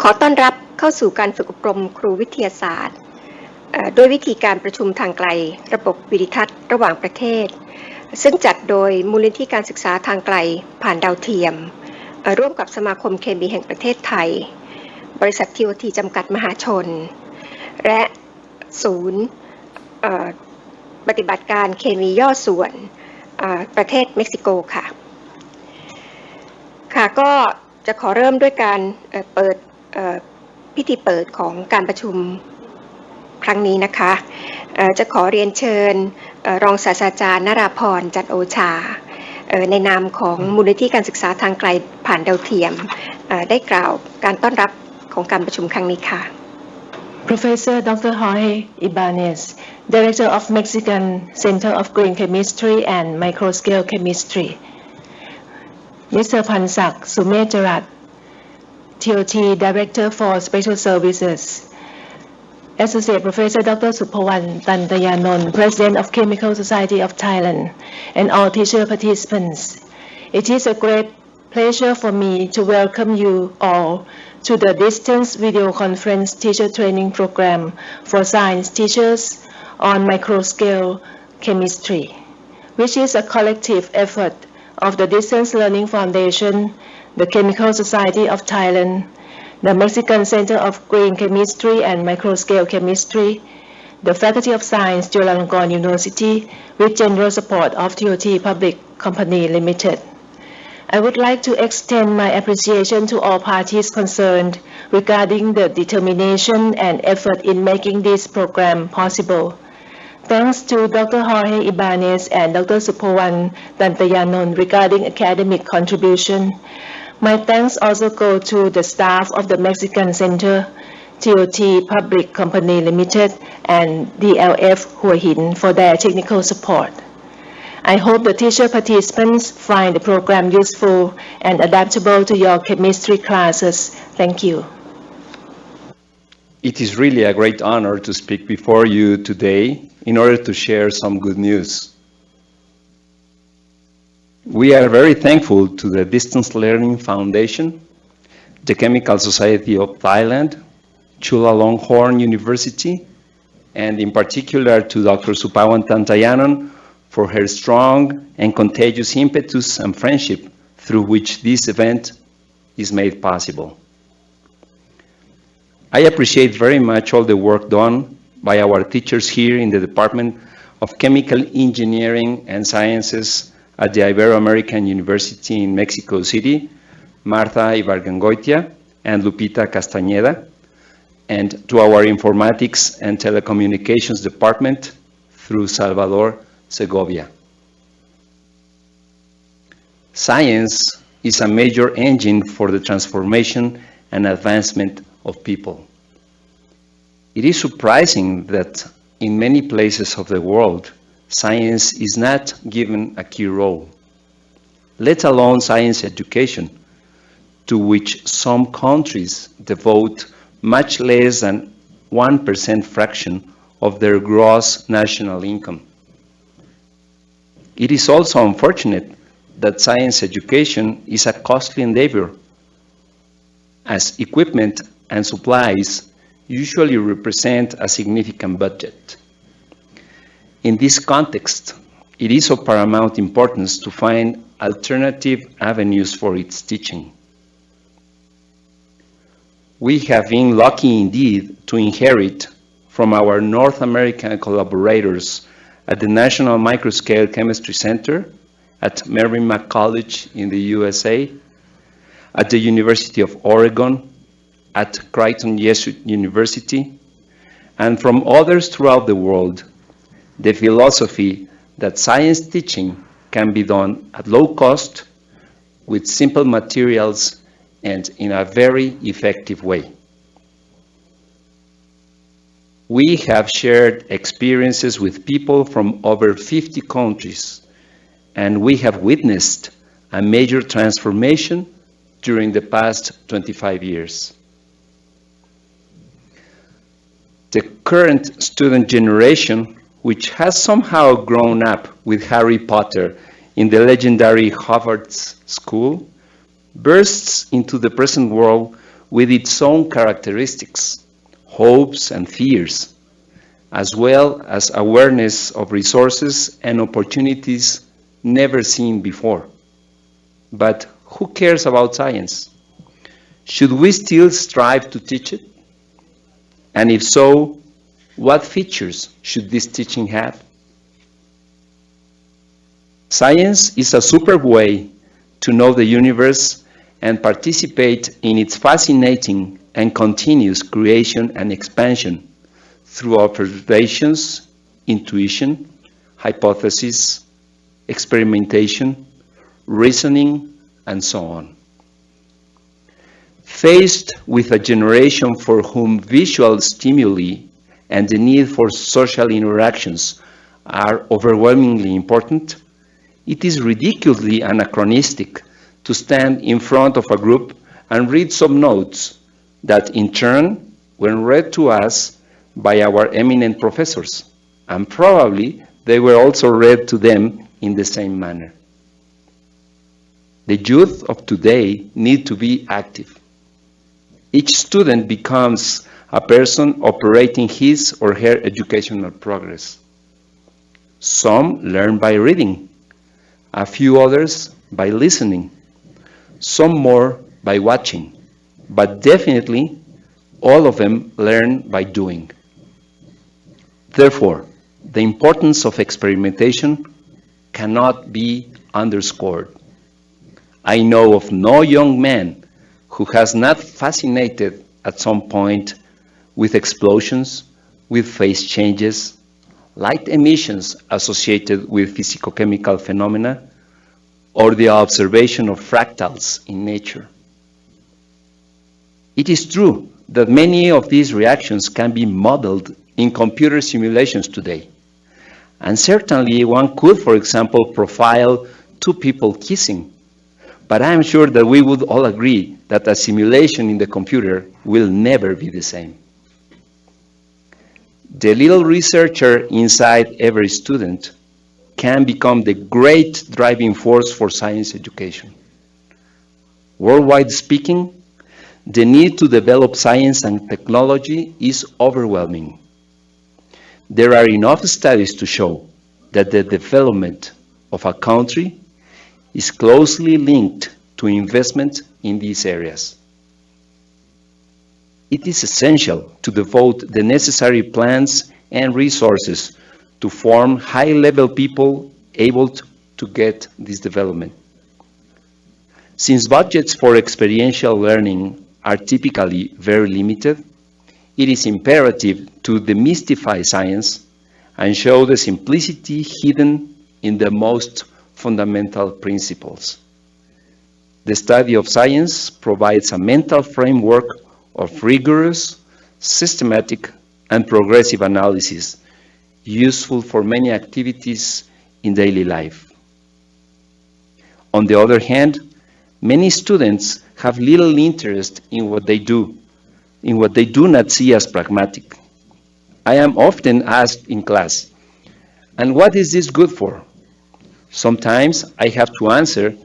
ขอต้อนรับเข้าสู่การฝึกอบรมครูวิทยาศาสตร์ด้วยวิธีการประชุมทางไกลระบบวิดิทัศน์ระหว่างประเทศซึ่งจัดโดยมูลนิธิการศึกษาทางไกลผ่านดาวเทียมร่วมกับสมาคมเคมีแห่งประเทศไทยบริษัท TOT จำกัดมหาชนและศูนย์ปฏิบัติการเคมีย่อส่วนประเทศเม็กซิโกค่ะก็จะขอเริ่มด้วยการเปิดพิธีเปิดของการประชุมครั้งนี้นะคะจะขอเรียนเชิญรองศาสตราจารย์นราพรจันโอชาในนามของมูลนิธิการศึกษาทางไกลผ่านดาวเทียมได้กล่าวการต้อนรับของการประชุมครั้งนี้ค่ะ Professor Dr. Jorge Ibanez, Director of Mexican Center of Green Chemistry and Microscale Chemistry. Mr. Pansak Sumejarat, TOT Director for Special Services. Associate Professor Dr. Supawan Tantayanon, President of Chemical Society of Thailand, and all teacher participants. It is a great pleasure for me to welcome you all to the Distance Video Conference Teacher Training Program for Science Teachers on Microscale Chemistry, which is a collective effort of the Distance Learning Foundation, the Chemical Society of Thailand, the Mexican Center of Green Chemistry and Microscale Chemistry, the Faculty of Science, Chulalongkorn University, with general support of TOT Public Company Limited. I would like to extend my appreciation to all parties concerned regarding the determination and effort in making this program possible. Thanks to Dr. Jorge Ibanez and Dr. Supawan Tantayanon regarding academic contribution. My thanks also go to the staff of the Mexican Center, TOT Public Company Limited, and DLF Hua Hin for their technical support. I hope the teacher participants find the program useful and adaptable to your chemistry classes. Thank you. It is really a great honor to speak before you today in order to share some good news. We are very thankful to the Distance Learning Foundation, the Chemical Society of Thailand, Chulalongkorn University, and in particular to Dr. Supawan Tantayanon for her strong and contagious impetus and friendship through which this event is made possible. I appreciate very much all the work done by our teachers here in the Department of Chemical Engineering and Sciences at the Ibero-American University in Mexico City, Martha Ibargüengoitia and Lupita Castañeda, and to our Informatics and Telecommunications Department through Salvador Segovia. Science is a major engine for the transformation and advancement of people. It is surprising that in many places of the world, science is not given a key role, let alone science education, to which some countries devote much less than 1% fraction of their gross national income. It is also unfortunate that science education is a costly endeavor, as equipment and supplies usually represent a significant budget. In this context, it is of paramount importance to find alternative avenues for its teaching. We have been lucky indeed to inherit from our North American collaborators at the National Microscale Chemistry Center, at Merrimack College in the USA, at the University of Oregon, at Creighton Jesuit University, and from others throughout the world, the philosophy that science teaching can be done at low cost, with simple materials, and in a very effective way. We have shared experiences with people from over 50 countries, and we have witnessed a major transformation during the past 25 years. The current student generation, which has somehow grown up with Harry Potter in the legendary Hogwarts School, bursts into the present world with its own characteristics, hopes and fears, as well as awareness of resources and opportunities never seen before. But who cares about science? Should we still strive to teach it? And if so, what features should this teaching have? Science is a superb way to know the universe and participate in its fascinating and continuous creation and expansion through observations, intuition, hypothesis, experimentation, reasoning, and so on. Faced with a generation for whom visual stimuli and the need for social interactions are overwhelmingly important, it is ridiculously anachronistic to stand in front of a group and read some notes that in turn were read to us by our eminent professors, and probably they were also read to them in the same manner. The youth of today need to be active. Each student becomes a person operating his or her educational progress. Some learn by reading, a few others by listening, some more by watching, but definitely all of them learn by doing. Therefore, the importance of experimentation cannot be underscored. I know of no young man who has not fascinated at some point with explosions, with phase changes, light emissions associated with physicochemical phenomena, or the observation of fractals in nature. It is true that many of these reactions can be modeled in computer simulations today. And certainly one could, for example, profile two people kissing. But I am sure that we would all agree that a simulation in the computer will never be the same. The little researcher inside every student can become the great driving force for science education. Worldwide speaking, the need to develop science and technology is overwhelming. There are enough studies to show that the development of a country is closely linked to investment in these areas. It is essential to devote the necessary plans and resources to form high-level people able to get this development. Since budgets for experiential learning are typically very limited, it is imperative to demystify science and show the simplicity hidden in the most fundamental principles. The study of science provides a mental framework of rigorous, systematic, and progressive analysis, useful for many activities in daily life. On the other hand, many students have little interest in what they do not see as pragmatic. I am often asked in class, "And what is this good for?" Sometimes I have to answer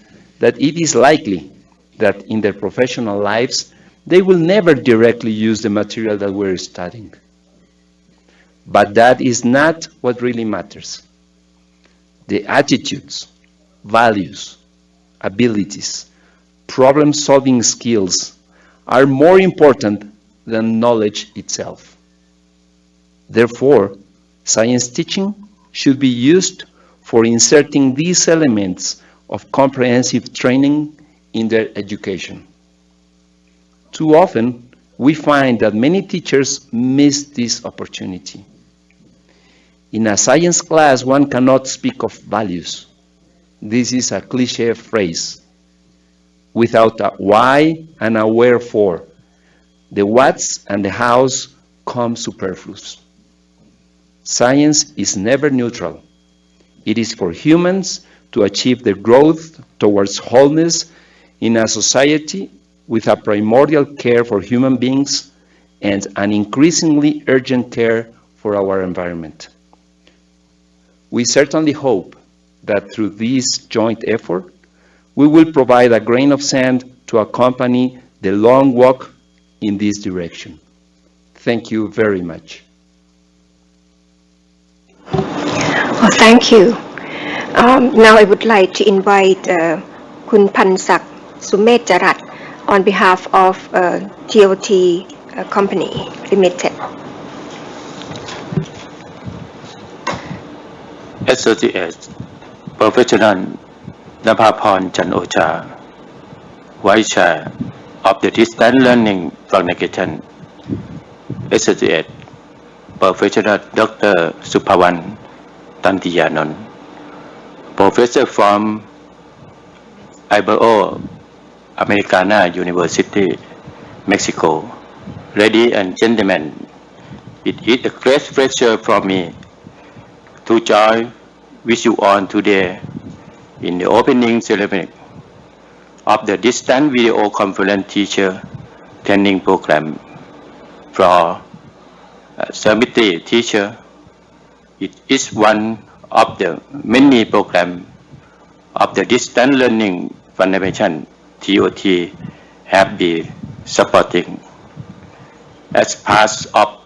that it is likely that in their professional lives, they will never directly use the material that we're studying. But that is not what really matters. The attitudes, values, abilities, problem-solving skills are more important than knowledge itself. Therefore, science teaching should be used for inserting these elements of comprehensive training in their education. Too often, we find that many teachers miss this opportunity. In a science class, one cannot speak of values. This is a cliché phrase. Without a why and a wherefore, the whats and the hows come superfluous. Science is never neutral. It is for humans to achieve the growth towards wholeness in a society with a primordial care for human beings and an increasingly urgent care for our environment. We certainly hope that through this joint effort, we will provide a grain of sand to accompany the long walk in this direction. Thank you very much. Well, thank you. Now I would like to invite Kun Pansak Sumet Jarat on behalf of TOT Company Limited. Associate Professional Napaporn Chan-Ocha, Vice Chair of the Distance Learning Foundation, Associate Professional Dr. Supawan Tantiyanon, Professor from Ibero-Americana University, Mexico. Ladies and gentlemen, it is a great pleasure for me to join with you all today in the opening ceremony of the Distant Video Conference Teacher Training Program for Certificate Teacher. It is one of the many programs of the Distant Learning Foundation TOT have been supporting as part of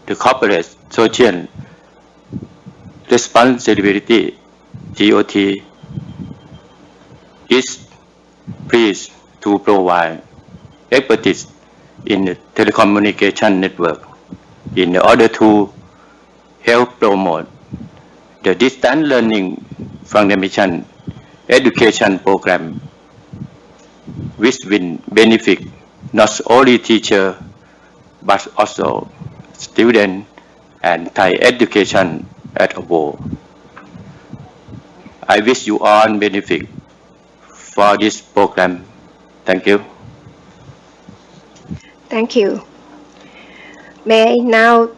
the corporate social responsibility. TOT is pleased to provide expertise in the telecommunication network in order to help promote the Distance Learning Foundation education program, which will benefit not only teachers but also students and Thai education as a whole. I wish you all benefit for this program. Thank you. Thank you. May I now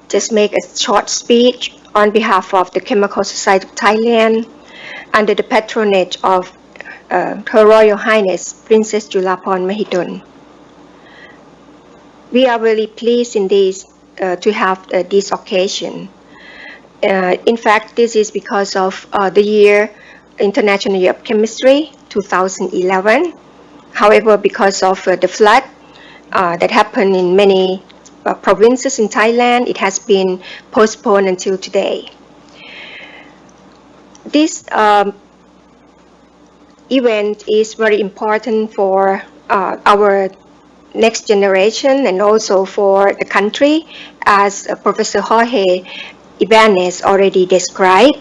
just make a short speech on behalf of the Chemical Society of Thailand under the patronage of Her Royal Highness Princess Julapon Mahidol. We are really pleased in this to have this occasion. In fact, this is because of the International Year of Chemistry 2011. However, because of the flood that happened in many provinces in Thailand, it has been postponed until today. This event is very important for our next generation and also for the country, as Professor Jorge Ibanez already described.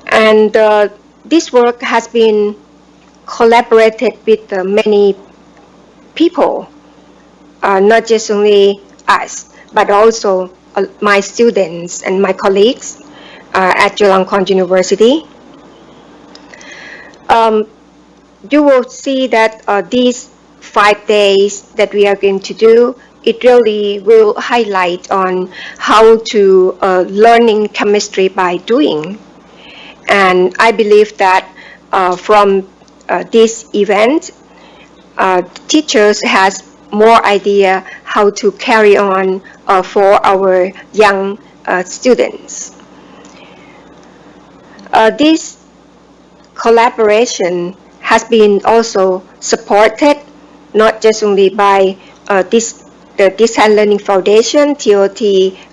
And this work has been collaborated with many people, not just only us, but also my students and my colleagues at Chulalongkorn University. You will see that these 5 days that we are going to do, it really will highlight on how to learning chemistry by doing. And I believe that from this event, teachers has more idea how to carry on for our young students. This collaboration has been also supported not just only by the Distance Learning Foundation, TOT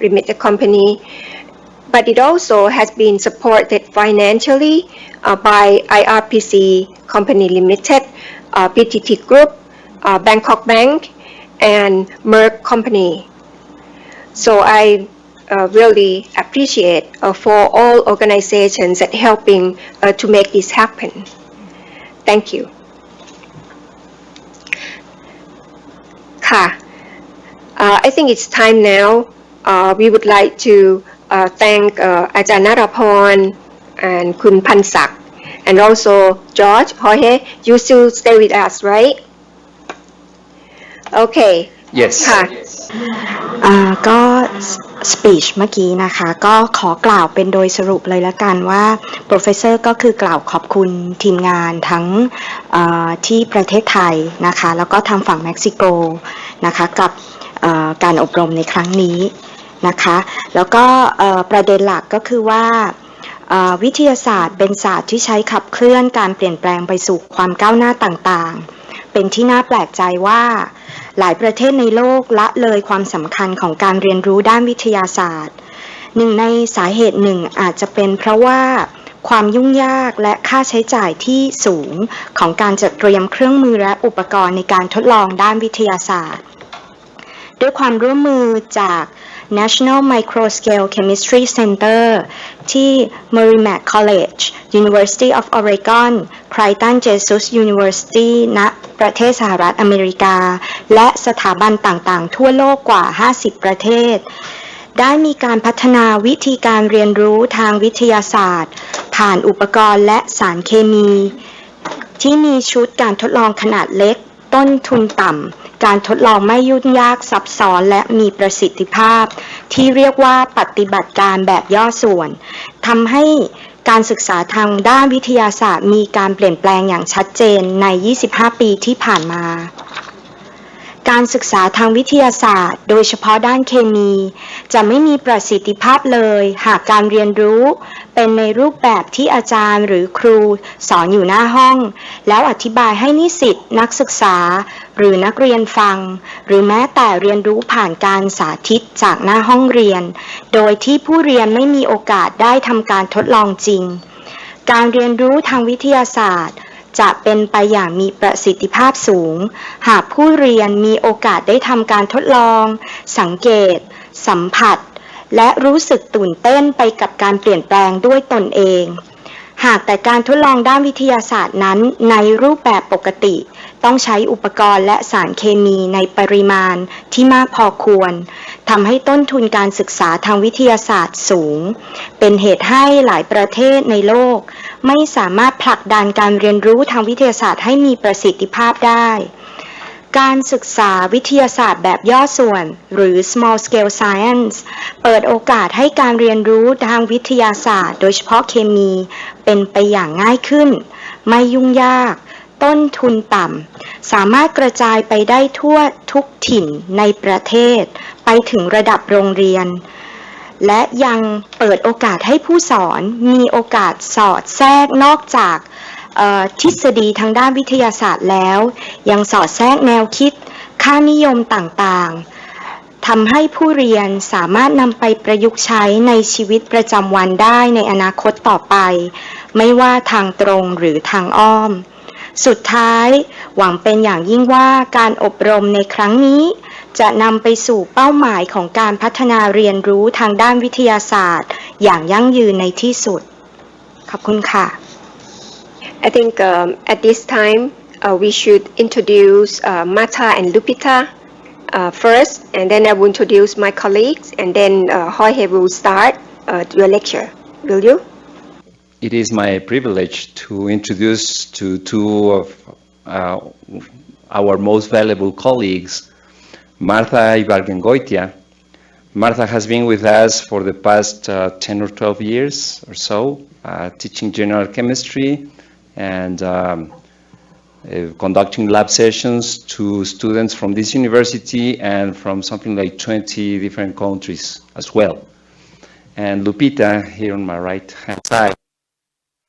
Limited Company, but it also has been supported financially by IRPC Company Limited, PTT Group, Bangkok Bank, and Merck Company. So I really appreciate for all organizations that helping to make this happen. Thank you. I think it's time now. We would like to thank Ajahn Narapon and Kun Pansak, and also George, Jorge. You still stay with us, right? Okay. Yes. ก็สปีชเมื่อกี้นะคะก็ขอกล่าวเป็นโดยสรุปเลยละกันว่า Professor ก็คือกล่าวขอบคุณทีมงานทั้งที่ประเทศไทยนะคะแล้วก็ทางฝั่งเม็กซิโกนะคะกับการอบรมในครั้งนี้นะคะแล้วก็ประเด็นหลักก็คือว่าวิทยาศาสตร์เป็นศาสตร์ที่ใช้ขับเคลื่อนการเปลี่ยนแปลงไปสู่ความก้าวหน้าต่างๆ เป็นที่น่าแปลกใจว่าหลายประเทศในโลกละเลยความสำคัญของการเรียนรู้ด้านวิทยาศาสตร์หนึ่งในสาเหตุหนึ่งอาจจะเป็นเพราะว่าความยุ่งยากและค่าใช้จ่ายที่สูงของการจัดเตรียมเครื่องมือและอุปกรณ์ในการทดลองด้านวิทยาศาสตร์ด้วยความร่วมมือจาก National Microscale Chemistry Center ที่ Merrimack College University of Oregon Creighton Jesus University ณ ประเทศสหรัฐอเมริกาและสถาบันต่างๆทั่วโลกกว่า 50 ประเทศได้มีการพัฒนาวิธีการเรียนรู้ทางวิทยาศาสตร์ผ่านอุปกรณ์และสารเคมีที่มีชุดการทดลองขนาดเล็กต้นทุนต่ำการทดลองไม่ยุ่งยากซับซ้อนและมีประสิทธิภาพที่เรียกว่าปฏิบัติการแบบย่อส่วนทำให้การศึกษาทางด้านวิทยาศาสตร์มีการเปลี่ยนแปลงอย่างชัดเจนใน 25 ปีที่ผ่านมาการศึกษาทางวิทยาศาสตร์โดยเฉพาะด้านเคมีจะไม่มีประสิทธิภาพเลยหากการเรียนรู้เป็นในรูปแบบที่อาจารย์หรือครูสอนอยู่หน้าห้องแล้วอธิบายให้นิสิตนักศึกษาหรือนักเรียนฟังหรือแม้แต่เรียนรู้ผ่านการสาธิตจากหน้าห้องเรียนโดยที่ผู้เรียนไม่มีโอกาสได้ทำการทดลองจริงการเรียนรู้ทางวิทยาศาสตร์จะเป็นไปอย่างมีประสิทธิภาพสูงหากผู้เรียนมีโอกาสได้ทำการทดลองสังเกตสัมผัสและรู้สึกตื่นเต้นไปกับการเปลี่ยนแปลงด้วยตนเองหากแต่การทดลองด้านวิทยาศาสตร์นั้นในรูปแบบปกติต้องใช้อุปกรณ์และสารเคมีในปริมาณที่มากพอควรทำให้ต้นทุนการศึกษาทางวิทยาศาสตร์สูงเป็นเหตุให้หลายประเทศในโลกไม่สามารถผลักดันการเรียนรู้ทางวิทยาศาสตร์ให้มีประสิทธิภาพได้การศึกษาวิทยาศาสตร์แบบย่อส่วนหรือ small scale science เปิดโอกาสให้การเรียนรู้ทางวิทยาศาสตร์โดยเฉพาะเคมีเป็นไปอย่างง่ายขึ้นไม่ยุ่งยากต้นทุนต่ำสามารถกระจายไปได้ทั่วทุกถิ่นในประเทศไปถึงระดับโรงเรียนและยังเปิดโอกาสให้ผู้สอนมีโอกาสสอดแทรกนอกจากทฤษฎีทางด้านวิทยาศาสตร์แล้วยังสอดแทรกแนวคิดค่านิยมต่างๆทำให้ผู้เรียนสามารถนำไปประยุกต์ใช้ในชีวิตประจำวันได้ในอนาคตต่อไปไม่ว่าทางตรงหรือทางอ้อมสุดท้ายหวังเป็นอย่างยิ่งว่าการอบรมในครั้งนี้จะนำไปสู่เป้าหมายของการพัฒนาเรียนรู้ทางด้านวิทยาศาสตร์อย่างยั่งยืนในที่สุดขอบคุณค่ะ I think at this time we should introduce Martha and Lupita first, and then I will introduce my colleagues, and then Jorge will start your lecture. Will you? It is my privilege to introduce to two of our most valuable colleagues, Martha Ibargüengoitia. Martha has been with us for the past 10 or 12 years or so, teaching general chemistry and conducting lab sessions to students from this university and from something like 20 different countries as well. And Lupita, here on my right-hand side,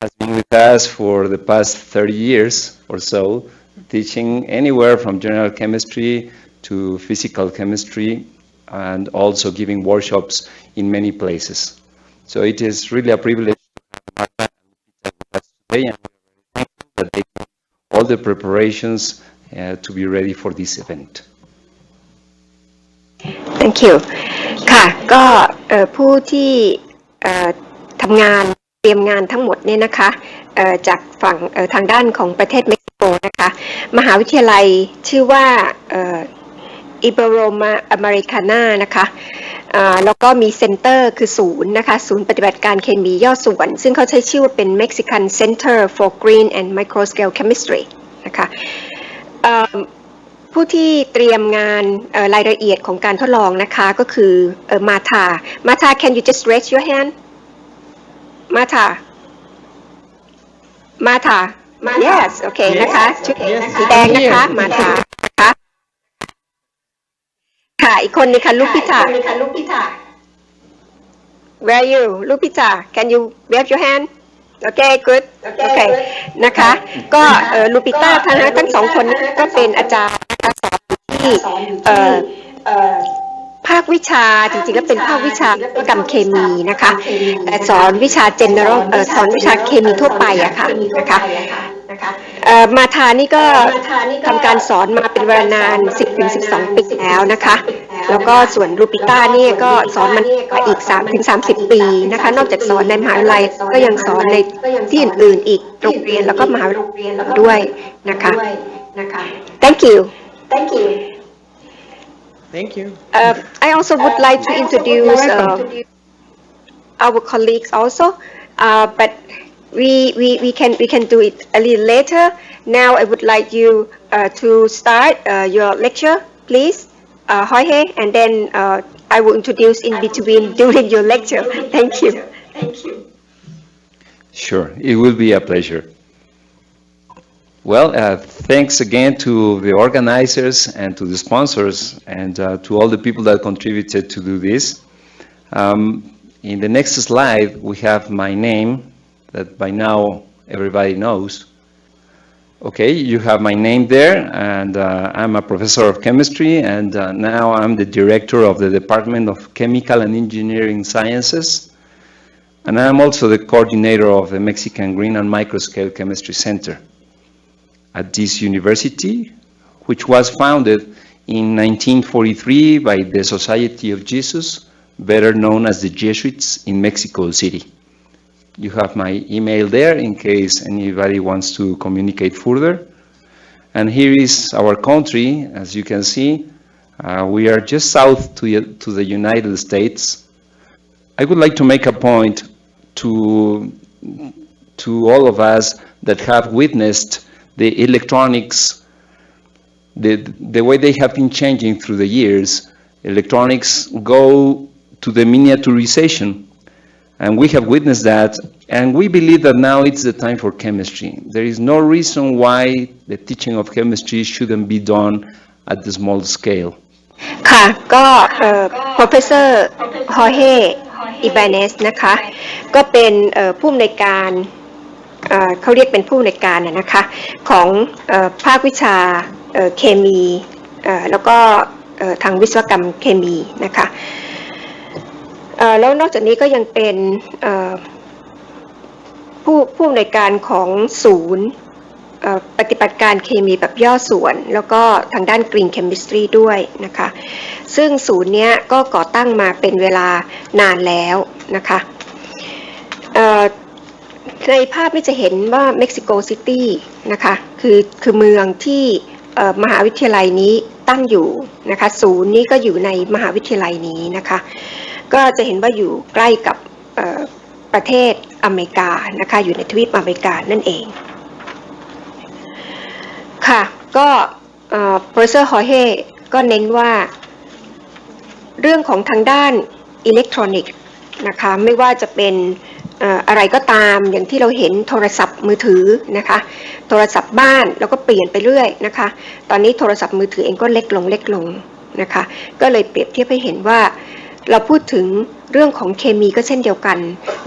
has been with us for the past 30 years or so, teaching anywhere from general chemistry to physical chemistry and also giving workshops in many places. So it is really a privilege to have Martha and Lupita with us today, and we are very thankful that they did all the preparations to be ready for this event. Thank you. ค่ะก็ผู้ที่ทำงานเตรียมงานทั้งหมดเนี่ยนะคะจากฝั่งทางด้านของประเทศเม็กซิโกนะคะมหาวิทยาลัยชื่อว่าIberoma Americana นะคะแล้วก็มีเซ็นเตอร์คือศูนย์นะคะศูนย์ปฏิบัติการเคมีย่อส่วนซึ่งเขาใช้ชื่อว่าเป็น Mexican Center for Green and Microscale Chemistry นะคะผู้ที่เตรียมงานรายละเอียดของการทดลองนะคะก็คือMartha. Martha, can you just raise your hand? Martha. Yes, okay นะคะชุดสีแดงนะคะ Martha นะคะค่ะอีกคนนึงค่ะLupita. Where are you? Lupita, can you wave your hand? Okay good โอเคนะคะก็ลูปิต้าทั้งสองคนนี้ก็เป็นอาจารย์นะคะสอนที่ภาควิชาจริงๆก็เป็นภาควิชากรรมเคมีนะคะแต่สอนวิชา general สอนวิชาเคมีทั่วไปอะค่ะนะคะมาทานี่ก็ทำการสอนมาเป็นเวลานาน 10-12 ปีแล้วนะคะแล้วก็ส่วนลูปิต้านี่ก็สอนมันอีก 3-30 ปีนะคะนอกจากสอนในมหาวิทยาลัยก็ยังสอนในที่อื่นๆอีกโรงเรียนแล้วก็มหาวิทยาลัยด้วยนะคะ Thank you Thank you. I also would like to introduce our colleagues also, but we can do it a little later. Now I would like you to start your lecture, please, Jorge, and then I will introduce in between during your lecture. Thank you. Sure, it will be a pleasure. Well, thanks again to the organizers and to the sponsors and to all the people that contributed to do this. In the next slide, we have my name that by now everybody knows. Okay, you have my name there, and I'm a professor of chemistry, and now I'm the director of the Department of Chemical and Engineering Sciences, and I'm also the coordinator of the Mexican Green and Microscale Chemistry Center at this university, which was founded in 1943 by the Society of Jesus, better known as the Jesuits in Mexico City. You have my email there in case anybody wants to communicate further. And here is our country. As you can see, we are just south to the United States. I would like to make a point to all of us that have witnessed the electronics, the way they have been changing through the years. Electronics go to the miniaturization, and we have witnessed that, and we believe that now it's the time for chemistry. There is no reason why the teaching of chemistry shouldn't be done at the small scale. ค่ะก็Professor Jorge Ibanez นะคะก็เป็นผู้อำนวยการเขาเรียกเป็นผู้อำนวยการนะคะของภาควิชาเคมีแล้วก็ทางวิศวกรรมเคมีนะคะแล้วนอกจากนี้ก็ยังเป็นผู้อำนวยการของศูนย์ปฏิบัติการเคมีแบบย่อส่วนแล้วก็ทางด้าน Green Chemistry ด้วยนะคะซึ่งศูนย์นี้ก็ก่อตั้งมาเป็นเวลานานแล้วนะคะในภาพนี้จะเห็นว่าเม็กซิโกซิตี้นะคะคือเมืองที่มหาวิทยาลัยนี้ตั้งอยู่นะคะศูนย์นี้ก็อยู่ในมหาวิทยาลัยนี้นะคะก็จะเห็นว่าอยู่ใกล้กับประเทศอเมริกานะคะอยู่ในทวีปอเมริกานั่นเองค่ะก็Professor Jorge ก็เน้นว่าเรื่องของทางด้านอิเล็กทรอนิกส์นะคะไม่ว่าจะเป็นอะไรก็ตามอย่างที่เราเห็นโทรศัพท์มือถือนะคะโทรศัพท์บ้านแล้วก็เปลี่ยนไปเรื่อยนะคะตอนนี้โทรศัพท์มือถือเองก็เล็กลงนะคะก็เลยเปรียบเทียบให้เห็นว่าเราพูดถึงเรื่องของเคมีก็เช่นเดียวกัน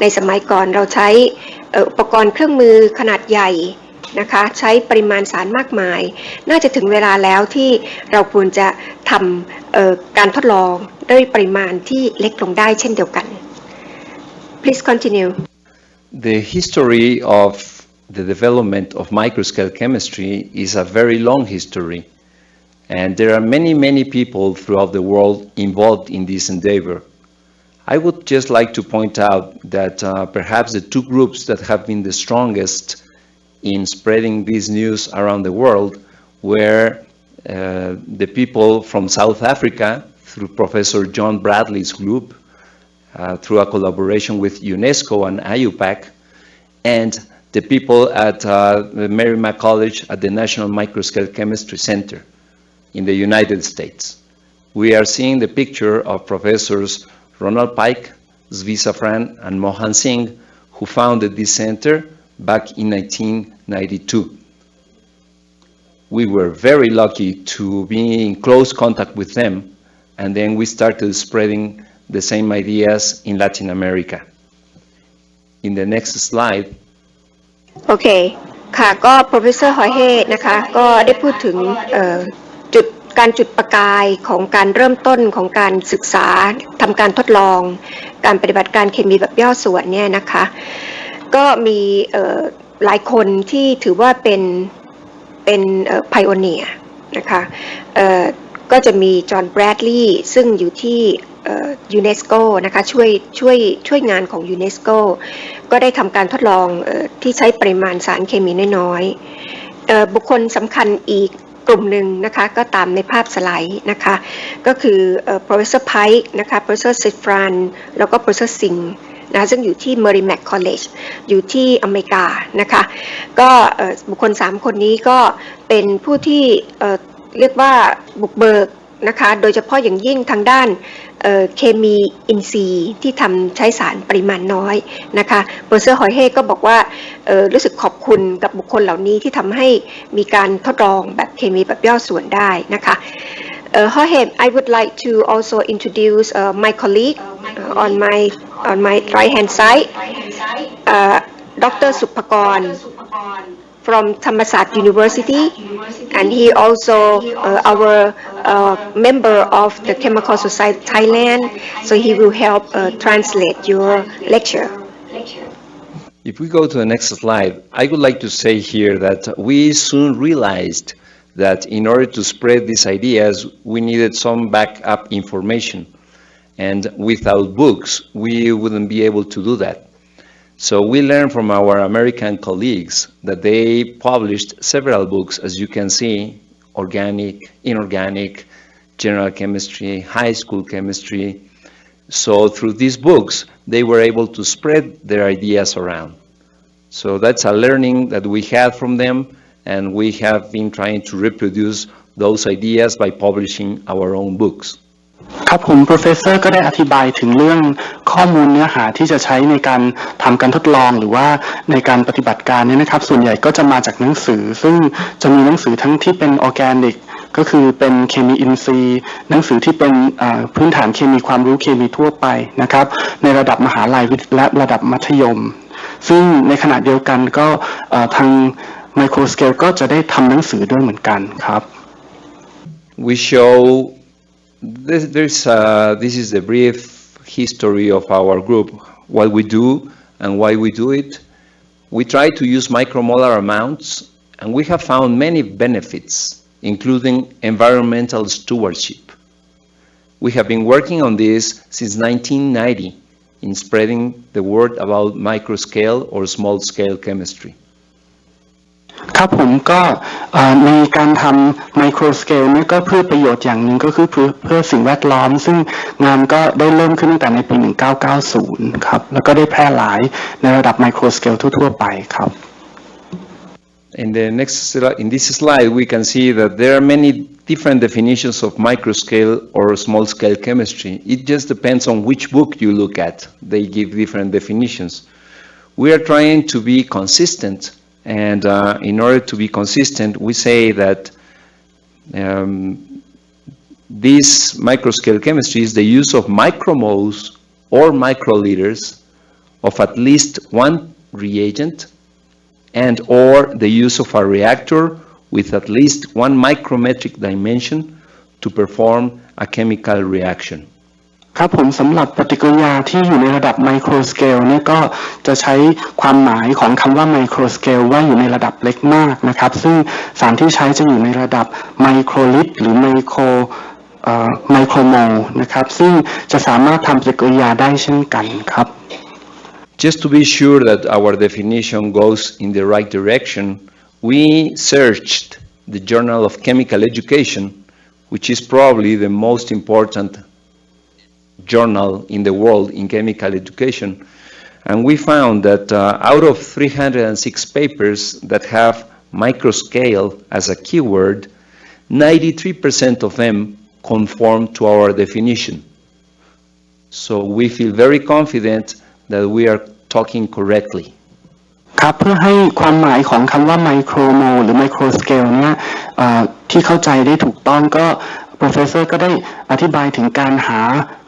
ในสมัยก่อนเราใช้อุปกรณ์เครื่องมือขนาดใหญ่นะคะใช้ปริมาณสารมากมายน่าจะถึงเวลาแล้วที่เราควรจะทำการทดลองด้วยปริมาณที่เล็กลงได้เช่นเดียวกันPlease continue. The history of the development of microscale chemistry is a very long history, and there are many people throughout the world involved in this endeavor. I would just like to point out that perhaps the two groups that have been the strongest in spreading this news around the world were the people from South Africa through Professor John Bradley's group, through a collaboration with UNESCO and IUPAC, and the people at the Merrimack College at the National Microscale Chemistry Center in the United States. We are seeing the picture of Professors Ronald Pike, Zvi Safran, and Mohan Singh, who founded this center back in 1992. We were very lucky to be in close contact with them, and then we started spreading the same ideas in Latin America. In the next slide, โอเคค่ะก็ Professor Jorge นะคะก็ได้พูดถึงจุดประกายของการเริ่มต้นของการศึกษาทำการทดลองการปฏิบัติการเคมีแบบย่อส่วนเนี่ยนะคะก็มีหลายคนที่ถือว่าเป็นpioneer นะคะก็จะมีจอห์นแบรดลีย์ซึ่งอยู่ที่ยูเนสโกนะคะช่วยงานของยูเนสโกก็ได้ทำการทดลองที่ใช้ปริมาณสารเคมีน้อยๆบุคคลสำคัญอีกกลุ่มหนึ่งนะคะก็ตามในภาพสไลด์นะคะก็คือProfessor Pike นะคะ Professor Sifran แล้วก็ Professor Singh นะซึ่งอยู่ที่ Merrimack College อยู่ที่อเมริกานะคะก็บุคคล3คนนี้ก็เป็นผู้ที่เรียกว่าบุกเบิกนะคะโดยเฉพาะอย่างยิ่งทางด้านเคมีอินทรีย์ที่ทำใช้สารปริมาณน้อยนะคะโปรเฟสเซอร์ฮอยเฮก็บอกว่ารู้สึกขอบคุณกับบุคคลเหล่านี้ที่ทำให้มีการทดลองแบบเคมีแบบย่อส่วนได้นะคะJorge, I would like to also introduce my colleague on my right hand side, Dr. Supakon from Thammasat University, and he also our member of the Chemical Society Thailand, so he will help translate your lecture. If we go to the next slide, I would like to say here that we soon realized that in order to spread these ideas, we needed some backup information. And without books, we wouldn't be able to do that. So we learned from our American colleagues that they published several books, as you can see, organic, inorganic, general chemistry, high school chemistry. So through these books, they were able to spread their ideas around. So that's a learning that we had from them, and we have been trying to reproduce those ideas by publishing our own books. ครับผม Professor ก็ได้อธิบายถึงเรื่องข้อมูลเนื้อหาที่จะใช้ในการทำการทดลองหรือว่าในการปฏิบัติการนี้นะครับส่วนใหญ่ก็จะมาจากหนังสือซึ่งจะมีหนังสือทั้งที่เป็นออร์แกนิกก็คือเป็นเคมีอินทรีย์หนังสือที่เป็นพื้นฐานเคมีความรู้เคมีทั่วไปนะครับในระดับมหาลัยและระดับมัธยมซึ่งในขณะเดียวกันก็ทางMicroscale ก็จะได้ทำหนังสือด้วยเหมือนกันครับ We show this is the brief history of our group, what we do and why we do it. We try to use micromolar amounts, and we have found many benefits, including environmental stewardship. We have been working on this since 1990 in spreading the word about microscale or small-scale chemistry. ครับผมก็ในการทำไมโครสเกลนี่ก็เพื่อประโยชน์อย่างหนึ่งก็คือเพื่อสิ่งแวดล้อมซึ่งงานก็ได้เริ่มขึ้นตั้งแต่ในปี 1990 ครับแล้วก็ได้แพร่หลายในระดับไมโครสเกลทั่วๆไปครับ In this slide, we can see that there are many different definitions of microscale or small-scale chemistry. It just depends on which book you look at. They give different definitions. We are trying to be consistent. And in order to be consistent, we say that this microscale chemistry is the use of micromoles or microliters of at least one reagent and or the use of a reactor with at least one micrometric dimension to perform a chemical reaction. ครับผมสำหรับปฏิกิริยาที่อยู่ในระดับไมโครสเกลนี่ก็จะใช้ความหมายของคำว่าไมโครสเกลว่าอยู่ในระดับเล็กมากนะครับซึ่งสารที่ใช้จะอยู่ในระดับไมโครลิตรหรือไมโครโมลนะครับซึ่งจะสามารถทำปฏิกิริยาได้เช่นกันครับ Just to be sure that our definition goes in the right direction, we searched the Journal of Chemical Education, which is probably the most important journal in the world in chemical education, and we found that out of 306 papers that have microscale as a keyword, 93% of them conform to our definition. So we feel very confident that we are talking correctly. ครับเพื่อให้ความหมายของคำว่าไมโครโมลหรือไมโครสเกลเนี่ยที่เข้าใจได้ถูกต้องก็ Professor ก็ได้อธิบายถึงการหา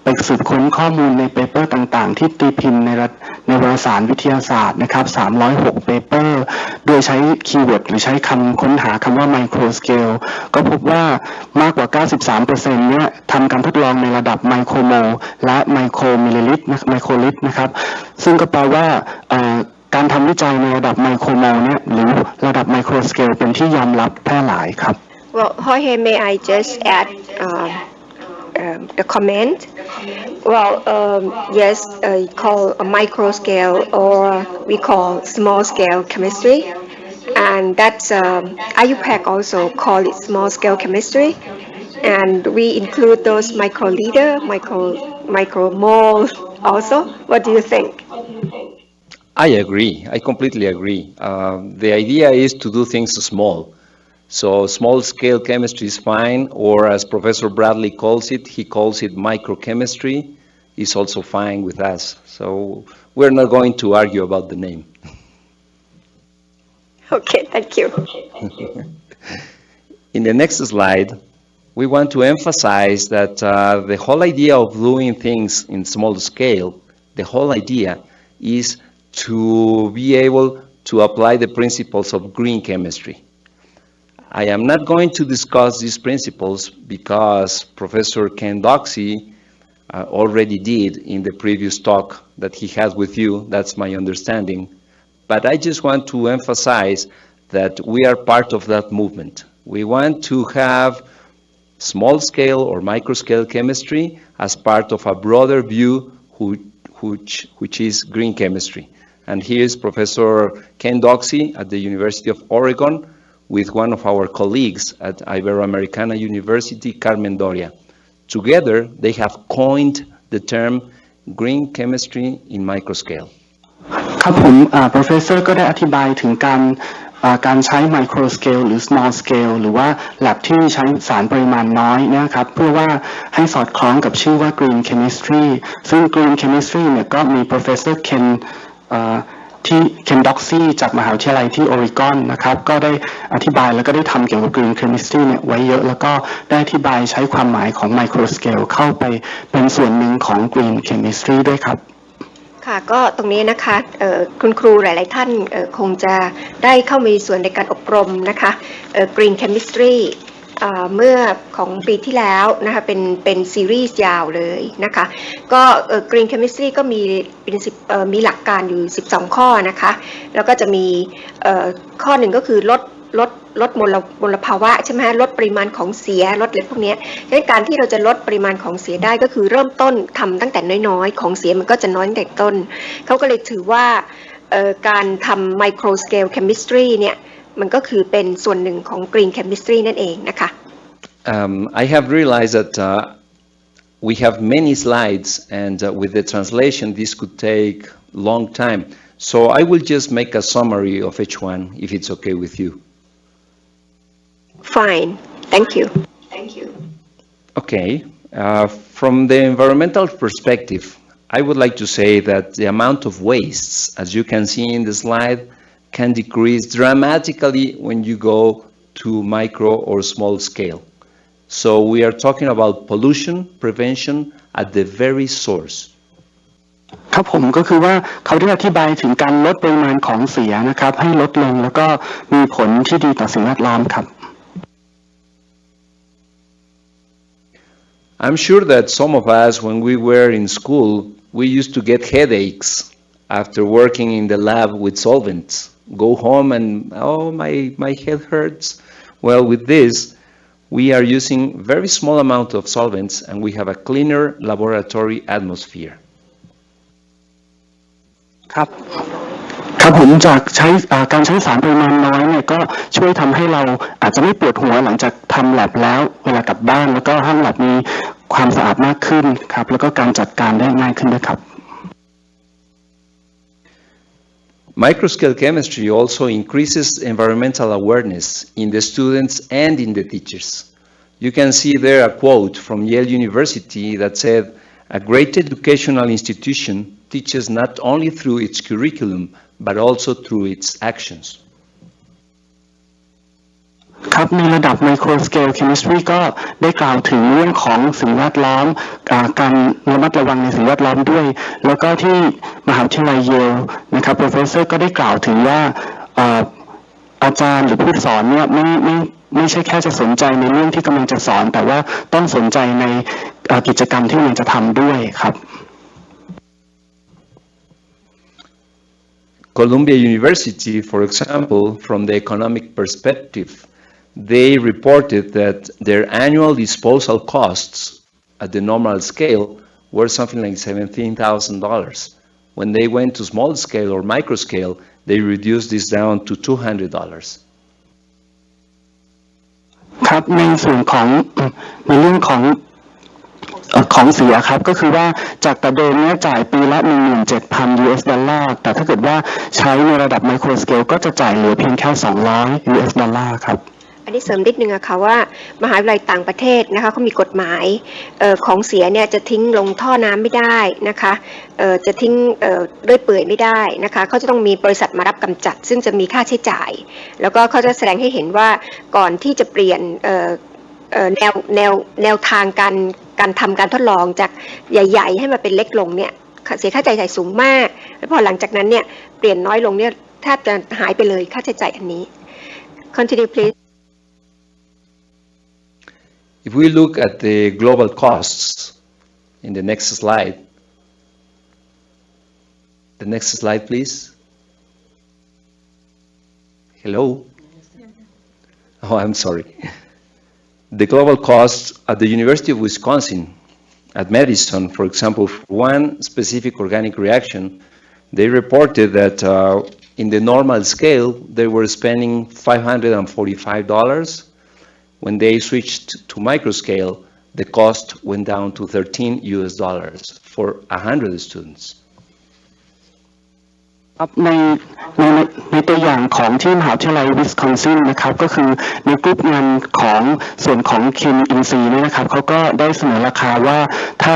ไปสืบค้นข้อมูลในเปเปอร์ต่างๆที่ตีพิมพ์ในวารสารวิทยาศาสตร์นะครับ306เปเปอร์โดยใช้คีย์เวิร์ดหรือใช้คำค้นหาคำว่า micro scale ก็พบว่ามากกว่า 93% เนี่ยทำการทดลองในระดับไมโครโมลและไมโครมิลลิลิตรไมโครลิตรนะครับซึ่งก็แปลว่าการทำวิจัยในระดับไมโครโมลเนี่ยหรือระดับไมโครสเกลเป็นที่ยอมรับแพร่หลายครับ Well, Jorge, may I just add the comment? Well, yes, call a micro scale or we call small scale chemistry, and that's IUPAC also call it small scale chemistry, and we include those microliter, micromole also. What do you think? I agree. I completely agree. The idea is to do things small. So small-scale chemistry is fine, or as Professor Bradley calls it, he calls it microchemistry, is also fine with us. So we're not going to argue about the name. Okay, thank you. In the next slide, we want to emphasize that the whole idea of doing things in small scale, the whole idea is to be able to apply the principles of green chemistry. I am not going to discuss these principles because Professor Ken Doxey already did in the previous talk that he had with you. That's my understanding. But I just want to emphasize that we are part of that movement. We want to have small-scale or micro-scale chemistry as part of a broader view which is green chemistry. And here's Professor Ken Doxey at the University of Oregon with one of our colleagues at Iberoamericana University, Carmen Doria. Together, they have coined the term green chemistry in microscale. ครับผม professor ก็ได้อธิบายถึงการใช้ micro scale หรือ small scale หรือว่า lab ที่ใช้สารปริมาณน้อยนะครับเพื่อว่าให้สอดคล้องกับชื่อว่า green chemistry ซึ่ง green chemistry เนี่ยก็มี professor Ken ที่ Ken Doxey จากมหาวิทยาลัยที่ Oregon นะครับก็ได้อธิบายแล้วก็ได้ทำเกี่ยวกับ green chemistry เนี่ยไว้เยอะแล้วก็ได้อธิบายใช้ความหมายของ micro scale เข้าไปเป็นส่วนหนึ่งของ green chemistry ด้วยครับค่ะก็ตรงนี้นะคะคุณครูหลายๆท่านคงจะได้เข้ามีส่วนในการอบรมนะคะ Green Chemistry เมื่อของปีที่แล้วนะคะเป็นซีรีส์ยาวเลยนะคะก็Green Chemistry ก็มีหลักการอยู่12ข้อนะคะแล้วก็จะมีข้อหนึ่งก็คือลดมลภาวะใช่ไหมลดปริมาณของเสียลดอะไรพวกนี้ดังนั้นการที่เราจะลดปริมาณของเสียได้ก็คือเริ่มต้นทำตั้งแต่น้อยๆของเสียมันก็จะน้อยตั้งแต่ต้นเขาก็เลยถือว่าการทำ micro scale chemistry เนี่ยมันก็คือเป็นส่วนหนึ่งของ green chemistry นั่นเองนะคะ I have realized that we have many slides and with the translation this could take long time. So I will just make a summary of each one if it's okay with you. Fine. Thank you. Okay. From the environmental perspective, I would like to say that the amount of wastes, as you can see in the slide, can decrease dramatically when you go to micro or small scale. So we are talking about pollution prevention at the very source. ครับผมก็คือว่าเขาได้อธิบายถึงการลดปริมาณของเสียนะครับให้ลดลงแล้วก็มีผลที่ดีต่อสิ่งแวดล้อมครับ I'm sure that some of us, when we were in school, we used to get headaches after working in the lab with solvents. Go home and, oh, my head hurts. Well, with this, we are using very small amount of solvents and we have a cleaner laboratory atmosphere. ครับผมจากการใช้สารปริมาณน้อยเนี่ยก็ช่วยทำให้เราอาจจะไม่ปวดหัวหลังจากทำแลบแล้วเวลากลับบ้านแล้วก็ห้องแลบมีความสะอาดมากขึ้นครับแล้วก็การจัดการได้ง่ายขึ้นด้วยครับ Microscale chemistry also increases environmental awareness in the students and in the teachers. You can see there a quote from Yale University that said, "A great educational institution teaches not only through its curriculum, but also through its actions." ครับในระดับ Micro Scale Chemistry ก็ได้กล่าวถึงเรื่องของสิ่งแวดล้อมการระมัดระวังในสิ่งแวดล้อมด้วยแล้วก็ที่มหาวิทยาลัยเยลนะครับ Professor ก็ได้กล่าวถึงว่าอาจารย์หรือผู้สอนเนี่ยไม่ใช่แค่จะสนใจในเรื่องที่กำลังจะสอนแต่ว่าต้องสนใจในกิจกรรมที่กำลังจะทำด้วยครับ Columbia University, for example, from the economic perspective, they reported that their annual disposal costs at the normal scale were something like $17,000. When they went to small scale or micro scale, they reduced this down to $200. ครับในส่วนของในเรื่องของเสียครับก็คือว่าจากแต่เดิมเนี่ยจ่ายปีละ 17,000 US ดอลลาร์แต่ถ้าเกิดว่าใช้ในระดับไมโครสเกลก็จะจ่ายเหลือเพียงแค่200 US ดอลลาร์ครับอันนี้เสริมนิดนึงอะค่ะว่ามหาวิทยาลัยต่างประเทศนะคะเขามีกฎหมายของเสียเนี่ยจะทิ้งลงท่อน้ำไม่ได้นะคะจะทิ้งด้วยเปื่อยไม่ได้นะคะเขาจะต้องมีบริษัทมารับกำจัดซึ่งจะมีค่าใช้จ่ายแล้วก็เขาจะแสดงให้เห็นว่าก่อนที่จะเปลี่ยนแนวทางการทำการทดลองจากใหญ่ๆให้มาเป็นเล็กลงเนี่ยเสียค่าใช้จ่ายสูงมากแล้วพอหลังจากนั้นเนี่ยเปลี่ยนน้อยลงเนี่ยแทบจะหายไปเลยค่าใช้จ่ายอันนี้ Continue please If we look at the global costs in the next slide, please. Hello? Oh, I'm sorry. The global costs at the University of Wisconsin, at Madison, for example, for one specific organic reaction, they reported that in the normal scale, they were spending $545. When they switched to microscale, the cost went down to $13 for 100 students. ครับในตัวอย่างของที่มหาวิทยาลัยวิสคอนซินนะครับก็คือในกลุ่มงานของส่วนของเคมีอินทรีย์นี่นะครับเขาก็ได้เสนอราคาว่าถ้า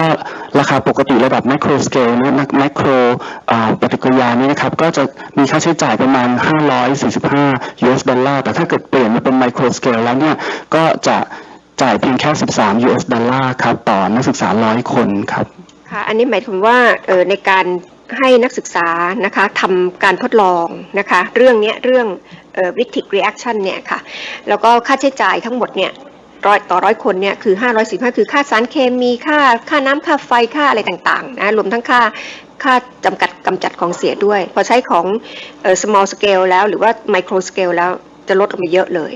ราคาปกติระดับไมโครสเกลเนี่ยไมโครปฏิกิริยานี่นะครับก็จะมีค่าใช้จ่ายประมาณ545 US ดอลลาร์แต่ถ้าเกิดเปลี่ยนมาเป็นไมโครสเกลแล้วเนี่ยก็จะจ่ายเพียงแค่13 US ดอลลาร์ครับต่อนักศึกษา100 คนครับค่ะอันนี้หมายถึงว่าในการให้นักศึกษานะคะทำการทดลองนะคะเรื่องVitic reaction เนี่ยค่ะแล้วก็ค่าใช้จ่ายทั้งหมดเนี่ยต่อ100 คนเนี่ยคือ515คือค่าสารเคมีค่าน้ำค่าไฟค่าอะไรต่างๆนะรวมทั้งค่าจำกัดกำจัดของเสียด้วยพอใช้ของsmall scale แล้วหรือว่า micro scale แล้วจะลดลงไปเยอะเลย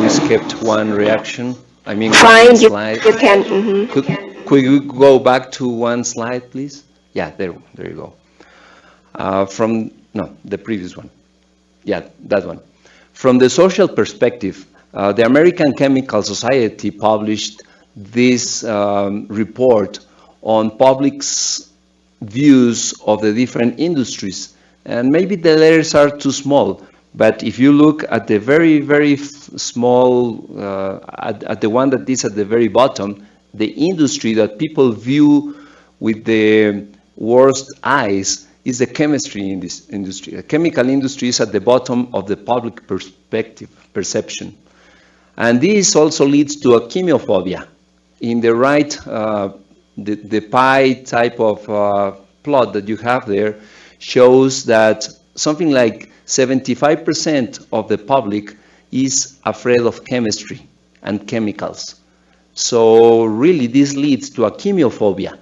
We skipped one reaction. I mean, Fine, one slide. You can. Could you go back to one slide, please? Yeah, there you go. The previous one. Yeah, that one. From the social perspective, the American Chemical Society published this report on public's views of the different industries, and maybe the letters are too small. But if you look at the very, very small, at the one that is at the very bottom, the industry that people view with the worst eyes is the chemistry in this industry. The chemical industry is at the bottom of the public perception. And this also leads to a chemophobia. In the right, the pie type of plot that you have there shows that something like 75% of the public is afraid of chemistry and chemicals. So really this leads to a chemophobia.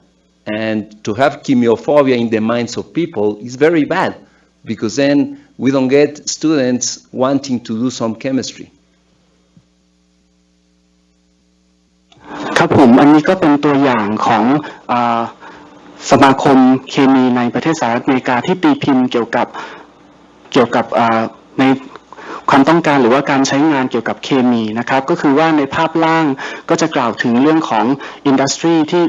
And to have chemophobia in the minds of people is very bad because then we don't get students wanting to do some chemistry. ครับผมอันนี้ก็เป็นตัวอย่างของสมาคมเคมีในประเทศสหรัฐอเมริกาที่ตีพิมพ์เกี่ยวกับในความต้องการหรือว่าการใช้งานเกี่ยวกับเคมีนะครับก็คือว่าในภาพล่างก็จะกล่าวถึงเรื่องของอินดัสทรีที่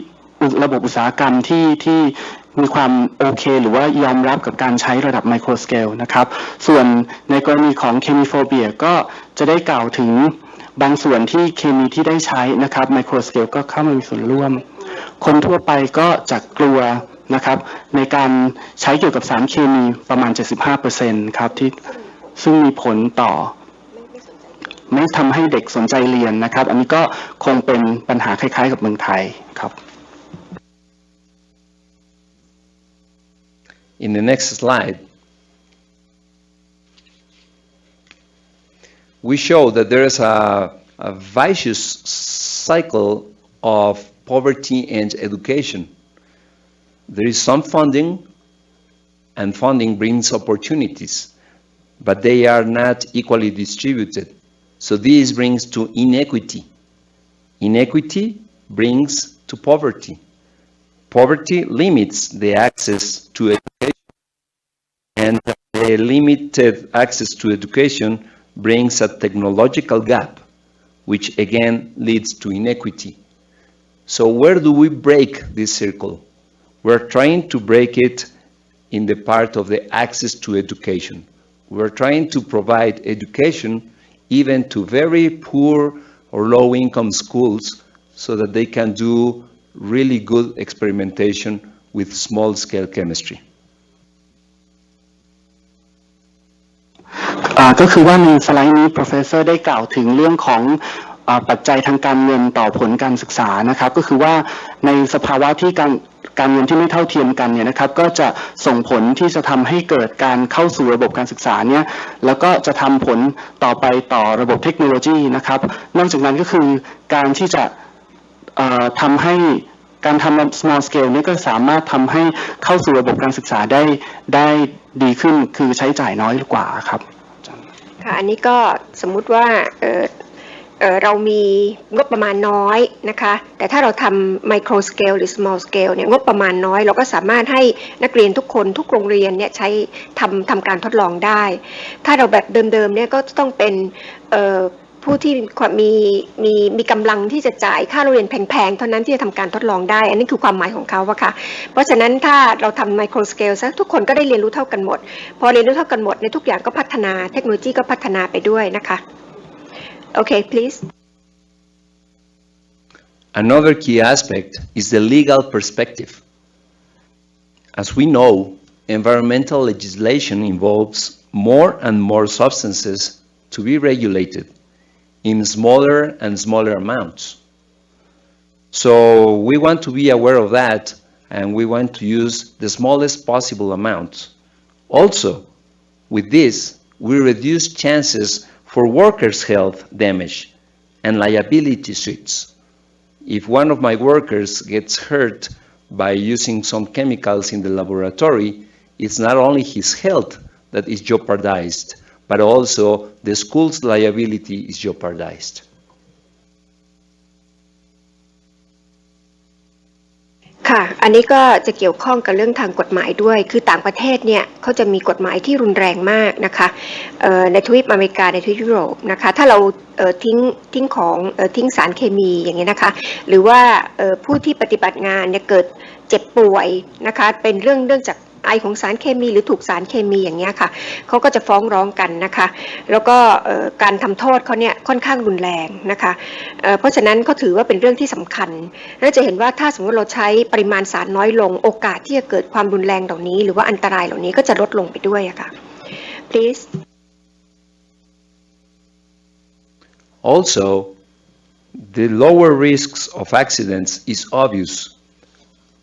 ระบบอุตสาหกรรมที่มีความโอเคหรือว่ายอมรับกับการใช้ระดับไมโครสเกลนะครับส่วนในกรณีของเคมีโฟเบียก็จะได้กล่าวถึง บางส่วนที่เคมีที่ได้ใช้นะครับไมโครสเกลก็เข้ามามีส่วนร่วมคนทั่วไปก็จะกลัวนะครับในการใช้เกี่ยวกับสารเคมีประมาณ 75% ครับที่ซึ่งมีผลต่อไม่ทำให้เด็กสนใจเรียนนะครับอันนี้ก็คงเป็นปัญหาคล้ายๆกับเมืองไทยครับ In the next slide, we show that there is a vicious cycle of poverty and education. There is some funding, and funding brings opportunities, but they are not equally distributed. So this brings to inequity. Inequity brings to poverty. Poverty limits the access to education, and the limited access to education brings a technological gap, which again leads to inequity. So where do we break this circle? We're trying to break it in the part of the access to education. We're trying to provide education even to very poor or low-income schools so that they can do really good experimentation with small-scale chemistry. ก็คือว่าในสไลด์นี้ Professor ได้กล่าวถึงเรื่องของปัจจัยทางการเงินต่อผลการศึกษานะครับก็คือว่าในสภาวะที่การเงินที่ไม่เท่าเทียมกันเนี่ยนะครับก็จะส่งผลที่จะทำให้เกิดการเข้าสู่ระบบการศึกษาเนี่ยแล้วก็จะทำผลต่อไปต่อระบบเทคโนโลยีนะครับนอกจากนั้นก็คือการที่จะทำให้การทำ small scale นี่ก็สามารถทำให้เข้าสู่ระบบการศึกษาได้ดีขึ้นคือใช้จ่ายน้อยกว่าครับค่ะอันนี้ก็สมมุติว่าเรามีงบประมาณน้อยนะคะแต่ถ้าเราทำ micro scale หรือ small scale เนี่ยงบประมาณน้อยเราก็สามารถให้นักเรียนทุกคนทุกโรงเรียนเนี่ยใช้ทำการทดลองได้ถ้าเราแบบเดิมๆเนี่ยก็ต้องเป็นผู้ที่มีกำลังที่จะจ่ายค่าโรงเรียนแพงๆเท่านั้นที่จะทำการทดลองได้อันนี้คือความหมายของเขาอะค่ะเพราะฉะนั้นถ้าเราทำ micro scale ซะทุกคนก็ได้เรียนรู้เท่ากันหมดพอเรียนรู้เท่ากันหมดในทุกอย่างก็พัฒนาเทคโนโลยีก็พัฒนาไปด้วยนะคะ Okay, please. Another key aspect is the legal perspective. As we know, environmental legislation involves more and more substances to be regulated in smaller and smaller amounts. So we want to be aware of that, and we want to use the smallest possible amounts. Also, with this, we reduce chances for workers' health damage and liability suits. If one of my workers gets hurt by using some chemicals in the laboratory, it's not only his health that is jeopardized, but also the school's liability is jeopardized. ค่ะอันนี้ก็จะเกี่ยวข้องกับเรื่องทางกฎหมายด้วยคือต่างประเทศเนี่ยเขาจะมีกฎหมายที่รุนแรงมากนะคะในทวีปอเมริกาในทวีปยุโรปนะคะถ้าเราทิ้งสารเคมีอย่างเงี้ยนะคะหรือว่าผู้ที่ปฏิบัติงานเนี่ยเกิดเจ็บป่วยนะคะเป็นเรื่องจากไอของสารเคมีหรือถูกสารเคมีอย่างเงี้ยค่ะเขาก็จะฟ้องร้องกันนะคะแล้วก็การทำโทษเขาเนี่ยค่อนข้างรุนแรงนะคะเพราะฉะนั้นเขาถือว่าเป็นเรื่องที่สำคัญและจะเห็นว่าถ้าสมมติเราใช้ปริมาณสารน้อยลงโอกาสที่จะเกิดความรุนแรงเหล่านี้หรือว่าอันตรายเหล่านี้ก็จะลดลงไปด้วยอะค่ะ please Also, the lower risks of accidents is obvious.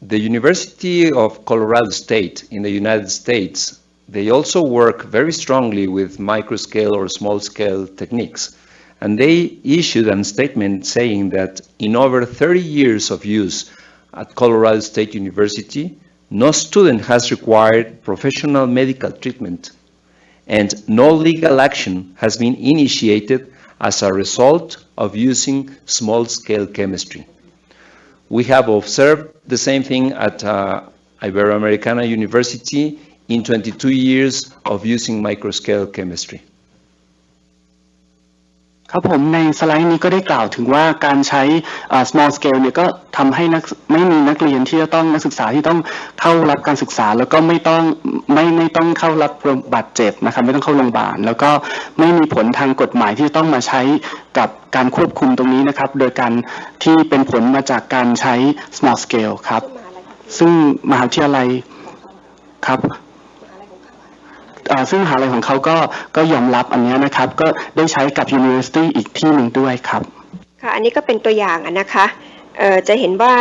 The University of Colorado State in the United States, they also work very strongly with microscale or small-scale techniques. And they issued a statement saying that in over 30 years of use at Colorado State University, no student has required professional medical treatment, and no legal action has been initiated as a result of using small-scale chemistry. We have observed the same thing at Iberoamericana University in 22 years of using microscale chemistry. ครับผมในสไลด์นี้ก็ได้กล่าวถึงว่าการใช้ small scale เนี่ยก็ทำให้ไม่มีนักเรียนที่จะต้องนักศึกษาที่ต้องเข้ารับการศึกษาแล้วก็ไม่ต้องเข้ารับบาดเจ็บนะครับไม่ต้องเข้าโรงพยาบาลแล้วก็ไม่มีผลทางกฎหมายที่จะต้องมาใช้กับการควบคุมตรงนี้นะครับโดยการที่เป็นผลมาจากการใช้ small scale ครับซึ่งมหาวิทยาลัยครับซึ่งมหาลัยของเขาก็ยอมรับอันนี้นะครับก็ได้ใช้กับ University อีกที่หนึ่งด้วยครับค่ะอันนี้ก็เป็นตัวอย่างนะคะจะเห็นว่า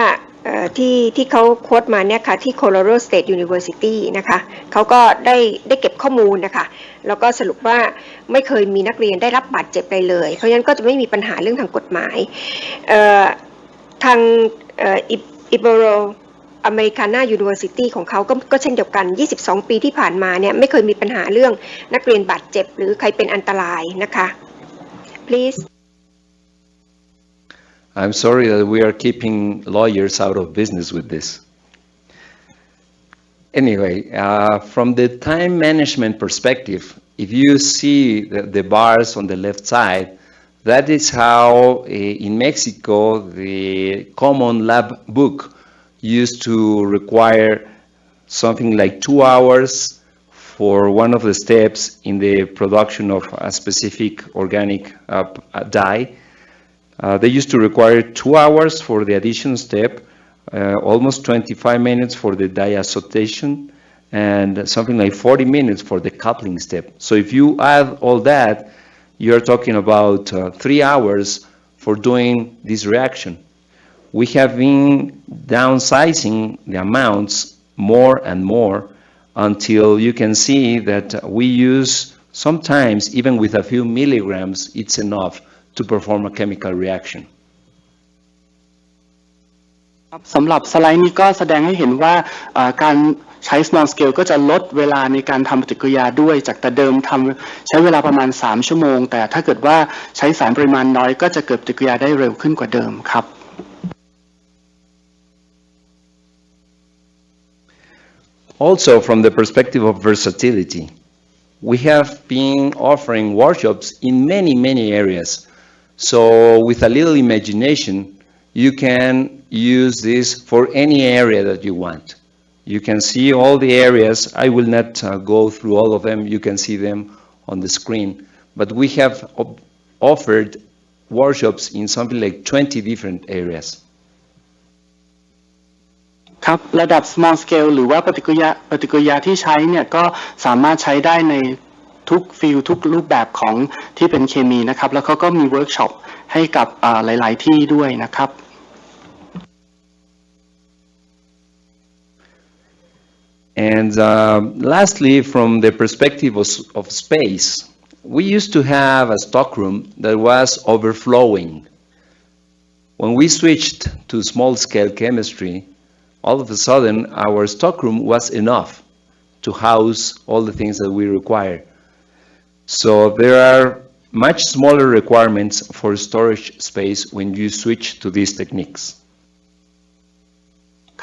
ที่เขาโค้ดมาเนี่ยค่ะที่ Colorado State University นะคะเขาก็ได้เก็บข้อมูลนะคะแล้วก็สรุปว่าไม่เคยมีนักเรียนได้รับบาดเจ็บเลยเพราะฉะนั้นก็จะไม่มีปัญหาเรื่องทางกฎหมายทางIbero Americana University ของเขาก็เช่นเดียวกัน 22 ปีที่ผ่านมาเนี่ยไม่เคยมีปัญหาเรื่องนักเรียนบาดเจ็บหรือใครเป็นอันตรายนะคะ please I'm sorry that we are keeping lawyers out of business with this. Anyway, from the time management perspective, if you see the bars on the left side, that is how in Mexico the common lab book used to require something like 2 hours for one of the steps in the production of a specific organic dye. They used to require 2 hours for the addition step, almost 25 minutes for the diazotation, and something like 40 minutes for the coupling step. So if you add all that, you're talking about 3 hours for doing this reaction. We have been downsizing the amounts more and more until you can see that we use sometimes even with a few milligrams, it's enough to perform a chemical reaction. สำหรับสไลด์นี้ก็แสดงให้เห็นว่าการใช้ small scale ก็จะลดเวลาในการทำปฏิกิริยาด้วยจากแต่เดิมใช้เวลาประมาณ3 ชั่วโมงแต่ถ้าเกิดว่าใช้สารปริมาณน้อยก็จะเกิดปฏิกิริยาได้เร็วขึ้นกว่าเดิมครับ Also, from the perspective of versatility, we have been offering workshops in many areas. So with a little imagination, you can use this for any area that you want. You can see all the areas. I will not go through all of them. You can see them on the screen. But we have offered workshops in something like 20 different areas. ครับระดับ small scale หรือว่าปฏิกิริยาที่ใช้เนี่ยก็สามารถใช้ได้ในทุกฟิลทุกรูปแบบของที่เป็นเคมีนะครับแล้วเขาก็มีเวิร์กช็อปให้กับหลายๆที่ด้วยนะครับ And lastly, from the perspective of space, we used to have a stockroom that was overflowing. When we switched to small-scale chemistry, all of a sudden our stockroom was enough to house all the things that we require. So there are much smaller requirements for storage space when you switch to these techniques.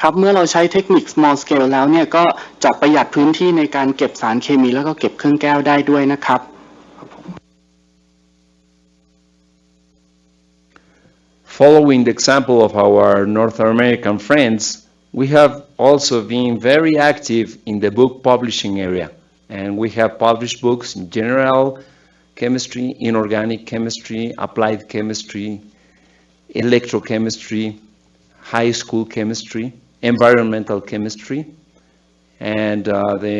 ครับเมื่อเราใช้เทคนิค small scale แล้วเนี่ยก็จะประหยัดพื้นที่ในการเก็บสารเคมีแล้วก็เก็บเครื่องแก้วได้ด้วยนะครับ Following the example of our North American friends, we have also been very active in the book publishing area, and we have published books in general chemistry, inorganic chemistry, applied chemistry, electrochemistry, high school chemistry, environmental chemistry, and the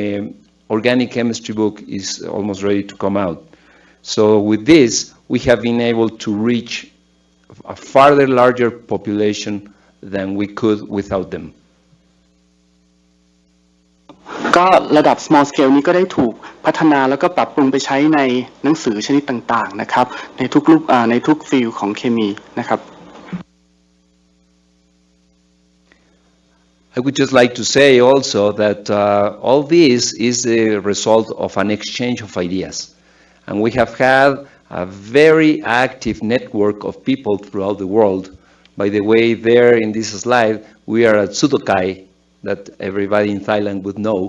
organic chemistry book is almost ready to come out. So with this, we have been able to reach a farther larger population than we could without them. ก็ระดับ small scale นี้ก็ได้ถูกพัฒนาแล้วก็ปรับปรุงไปใช้ในหนังสือชนิดต่างๆนะครับในทุกรูปในทุกฟิลของเคมีนะครับ I would just like to say also that all this is the result of an exchange of ideas. And we have had a very active network of people throughout the world. By the way, there in this slide, we are at Sudokai, that everybody in Thailand would know.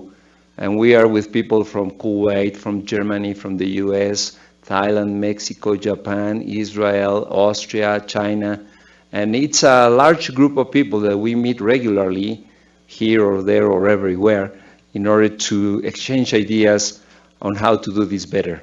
And we are with people from Kuwait, from Germany, from the US, Thailand, Mexico, Japan, Israel, Austria, China. And it's a large group of people that we meet regularly here or there or everywhere in order to exchange ideas on how to do this better.